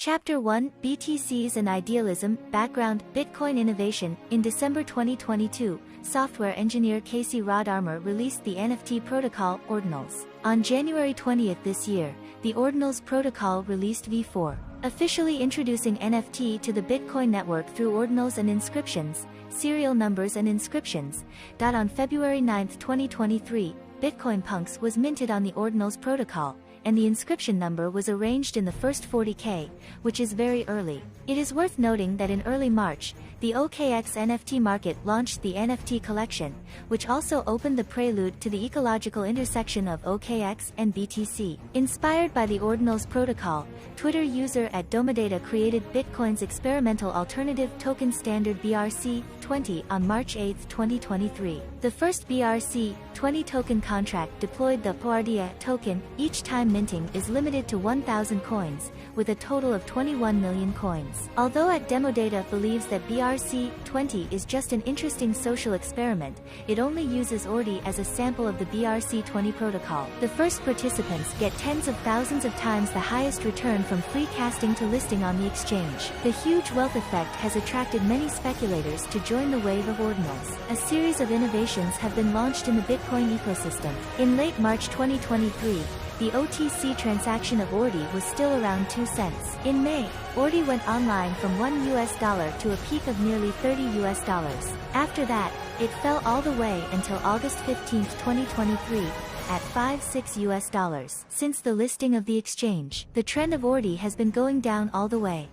Chapter 1: BTCs and Idealism. Background: Bitcoin innovation. In December 2022, software engineer Casey Rodarmer released the NFT protocol, Ordinals. On January 20th this year, the Ordinals protocol released v4, officially introducing NFT to the Bitcoin network through ordinals and inscriptions, serial numbers and inscriptions. On February 9, 2023, Bitcoin Punks was minted on the Ordinals protocol, and the inscription number was arranged in the first 40K, which is very early. It is worth noting that in early March, the OKX NFT market launched the NFT collection, which also opened the prelude to the ecological intersection of OKX and BTC. Inspired by the Ordinals protocol, Twitter user @Domodata created Bitcoin's experimental alternative token standard BRC-20 on March 8, 2023. The first BRC-20 token contract deployed the Poardia token. Each time minting is limited to 1,000 coins, with a total of 21 million coins. Although @Demodata believes that BRC-20 is just an interesting social experiment, it only uses Ordi as a sample of the BRC-20 protocol. The first participants get tens of thousands of times the highest return from free casting to listing on the exchange. The huge wealth effect has attracted many speculators to join the wave of ordinals. A series of innovations have been launched in the Bitcoin ecosystem. In late March 2023, the OTC transaction of Ordi was still around 2 cents. In May, Ordi went online from $1 to a peak of nearly $30. After that, it fell all the way until August 15, 2023, at $5.6. Since the listing of the exchange, the trend of Ordi has been going down all the way.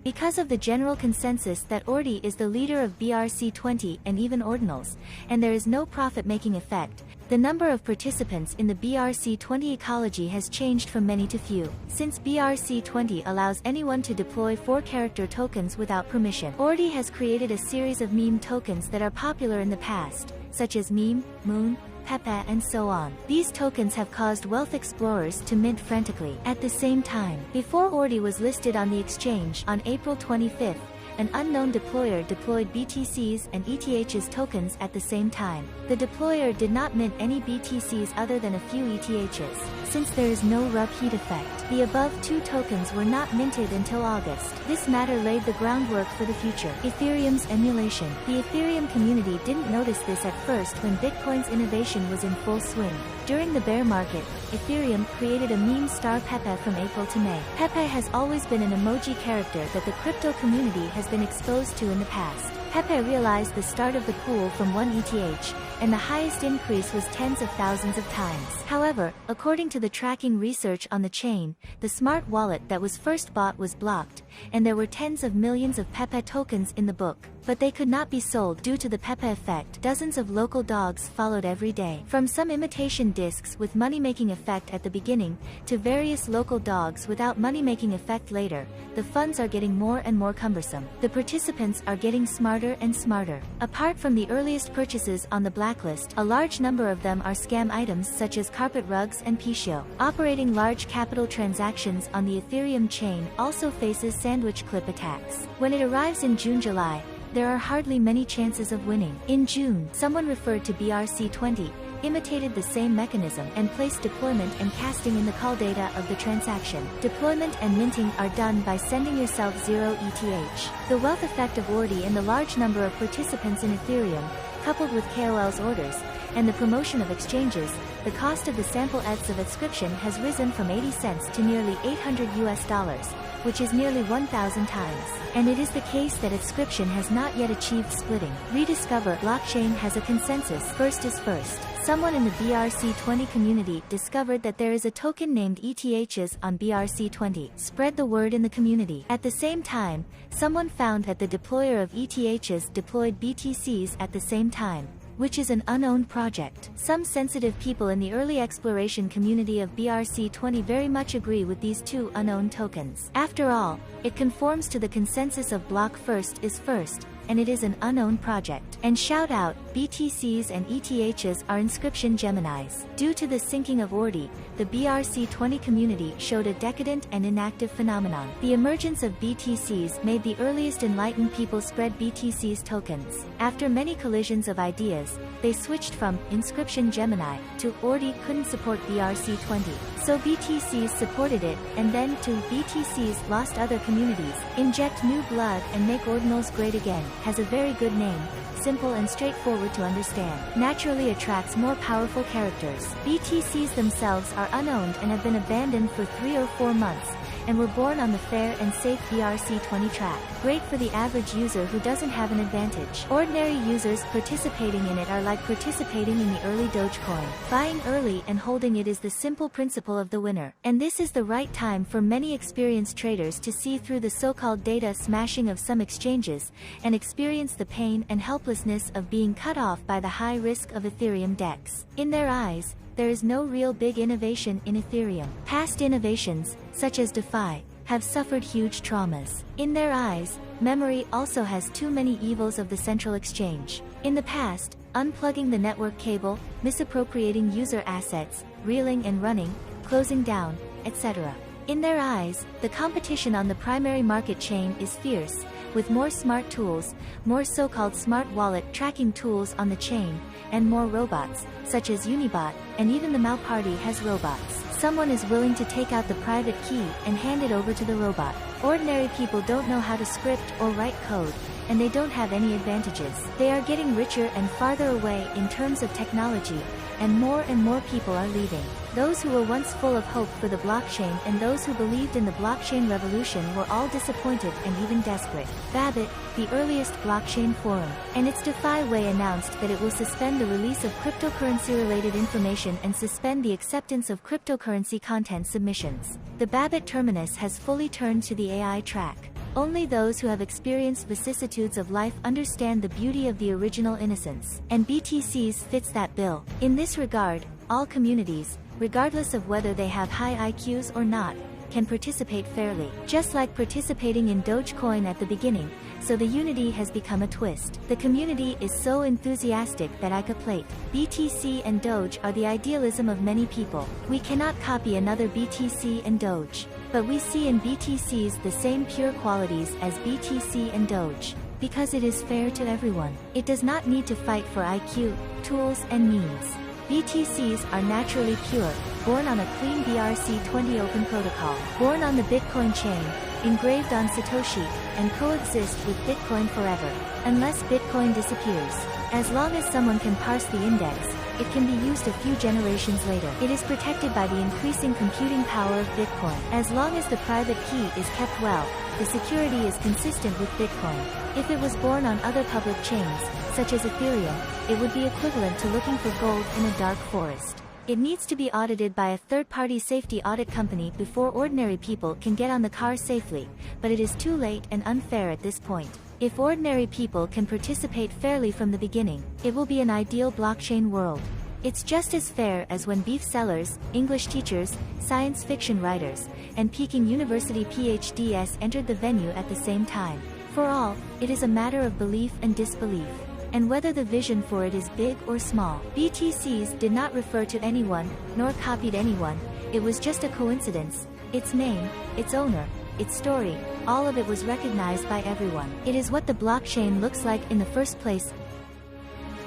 Because of the general consensus that Ordi is the leader of BRC-20 and even ordinals, and there is no profit-making effect, the number of participants in the BRC-20 ecology has changed from many to few. Since BRC-20 allows anyone to deploy 4-character tokens without permission, Ordi has created a series of meme tokens that are popular in the past, such as Meme, Moon, Pepe and so on. These tokens have caused wealth explorers to mint frantically. At the same time, before Ordi was listed on the exchange on April 25th, an unknown deployer deployed BTCs and ETH's tokens at the same time. The deployer did not mint any BTCs other than a few ETHs. Since there is no rub heat effect, the above 2 tokens were not minted until August. This matter laid the groundwork for the future. Ethereum's emulation. The Ethereum community didn't notice this at first when Bitcoin's innovation was in full swing. During the bear market, Ethereum created a meme star Pepe from April to May. Pepe has always been an emoji character that the crypto community has been exposed to in the past. Pepe realized the start of the pool from 1 ETH, and the highest increase was tens of thousands of times. However, according to the tracking research on the chain, the smart wallet that was first bought was blocked, and there were tens of millions of Pepe tokens in the book, but they could not be sold due to the Pepe effect. Dozens of local dogs followed every day. From some imitation discs with money-making effect at the beginning, to various local dogs without money-making effect later, the funds are getting more and more cumbersome. The participants are getting smarter and smarter. Apart from the earliest purchases on the blacklist, a large number of them are scam items such as carpet rugs and Pishio. Operating large capital transactions on the Ethereum chain also faces sandwich clip attacks. When it arrives in June-July, there are hardly many chances of winning. In June, someone referred to BRC-20, imitated the same mechanism and placed deployment and casting in the call data of the transaction. Deployment and minting are done by sending yourself 0 ETH. The wealth effect of Ordi and the large number of participants in Ethereum, coupled with KOL's orders, and the promotion of exchanges, the cost of the sample ETHs of inscription has risen from 80 cents to nearly $800, which is nearly 1,000 times. And it is the case that inscription has not yet achieved splitting. Rediscover blockchain has a consensus. First is first. Someone in the BRC-20 community discovered that there is a token named ETHs on BRC-20. Spread the word in the community. At the same time, someone found that the deployer of ETHs deployed BTCs at the same time, which is an unowned project. Some sensitive people in the early exploration community of BRC-20 very much agree with these 2 unowned tokens. After all, it conforms to the consensus of block first is first, and it is an unowned project. And shout out, BTCs and ETHs are inscription Geminis. Due to the sinking of Ordi, the BRC-20 community showed a decadent and inactive phenomenon. The emergence of BTCs made the earliest enlightened people spread BTCs tokens. After many collisions of ideas, they switched from inscription Gemini to Ordi couldn't support BRC-20. So BTCs supported it, and then to BTCs lost other communities. Inject new blood and make ordinals great again has a very good name, simple and straightforward to understand. Naturally attracts more powerful characters. BTCs themselves are unowned and have been abandoned for 3 or 4 months, and were born on the fair and safe BRC-20 track. Great for the average user who doesn't have an advantage. Ordinary users participating in it are like participating in the early Dogecoin. Buying early and holding it is the simple principle of the winner. And this is the right time for many experienced traders to see through the so-called data smashing of some exchanges, and experience the pain and helplessness of being cut off by the high risk of Ethereum DEX. In their eyes, there is no real big innovation in Ethereum. Past innovations, such as DeFi, have suffered huge traumas. In their eyes, memory also has too many evils of the central exchange. In the past, unplugging the network cable, misappropriating user assets, reeling and running, closing down, etc. In their eyes, the competition on the primary market chain is fierce, with more smart tools, more so-called smart wallet tracking tools on the chain, and more robots, such as Unibot, and even the Mao Party has robots. Someone is willing to take out the private key and hand it over to the robot. Ordinary people don't know how to script or write code, and they don't have any advantages. They are getting richer and farther away in terms of technology, and more people are leaving. Those who were once full of hope for the blockchain and those who believed in the blockchain revolution were all disappointed and even desperate. Babbitt, the earliest blockchain forum, and its DeFi way announced that it will suspend the release of cryptocurrency-related information and suspend the acceptance of cryptocurrency content submissions. The Babbitt terminus has fully turned to the AI track. Only those who have experienced vicissitudes of life understand the beauty of the original innocence, and BTCs fits that bill. In this regard, all communities, regardless of whether they have high IQs or not, can participate fairly. Just like participating in Dogecoin at the beginning, so the unity has become a twist. The community is so enthusiastic that I caplate. BTC and Doge are the idealism of many people. We cannot copy another BTC and Doge, but we see in BTCs the same pure qualities as BTC and Doge, because it is fair to everyone. It does not need to fight for IQ, tools and means. BTCs are naturally pure, born on a clean BRC-20 open protocol, born on the Bitcoin chain, engraved on Satoshi, and coexist with Bitcoin forever, unless Bitcoin disappears. As long as someone can parse the index, it can be used a few generations later. It is protected by the increasing computing power of Bitcoin. As long as the private key is kept well, the security is consistent with Bitcoin. If it was born on other public chains, such as Ethereum, it would be equivalent to looking for gold in a dark forest. It needs to be audited by a third-party safety audit company before ordinary people can get on the car safely, but it is too late and unfair at this point. If ordinary people can participate fairly from the beginning, it will be an ideal blockchain world. It's just as fair as when beef sellers, English teachers, science fiction writers, and Peking University PhDs entered the venue at the same time. For all, it is a matter of belief and disbelief, and whether the vision for it is big or small. BTCs did not refer to anyone, nor copied anyone, it was just a coincidence. Its name, its owner, its story, all of it was recognized by everyone. It is what the blockchain looks like in the first place.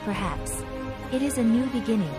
Perhaps. It is a new beginning.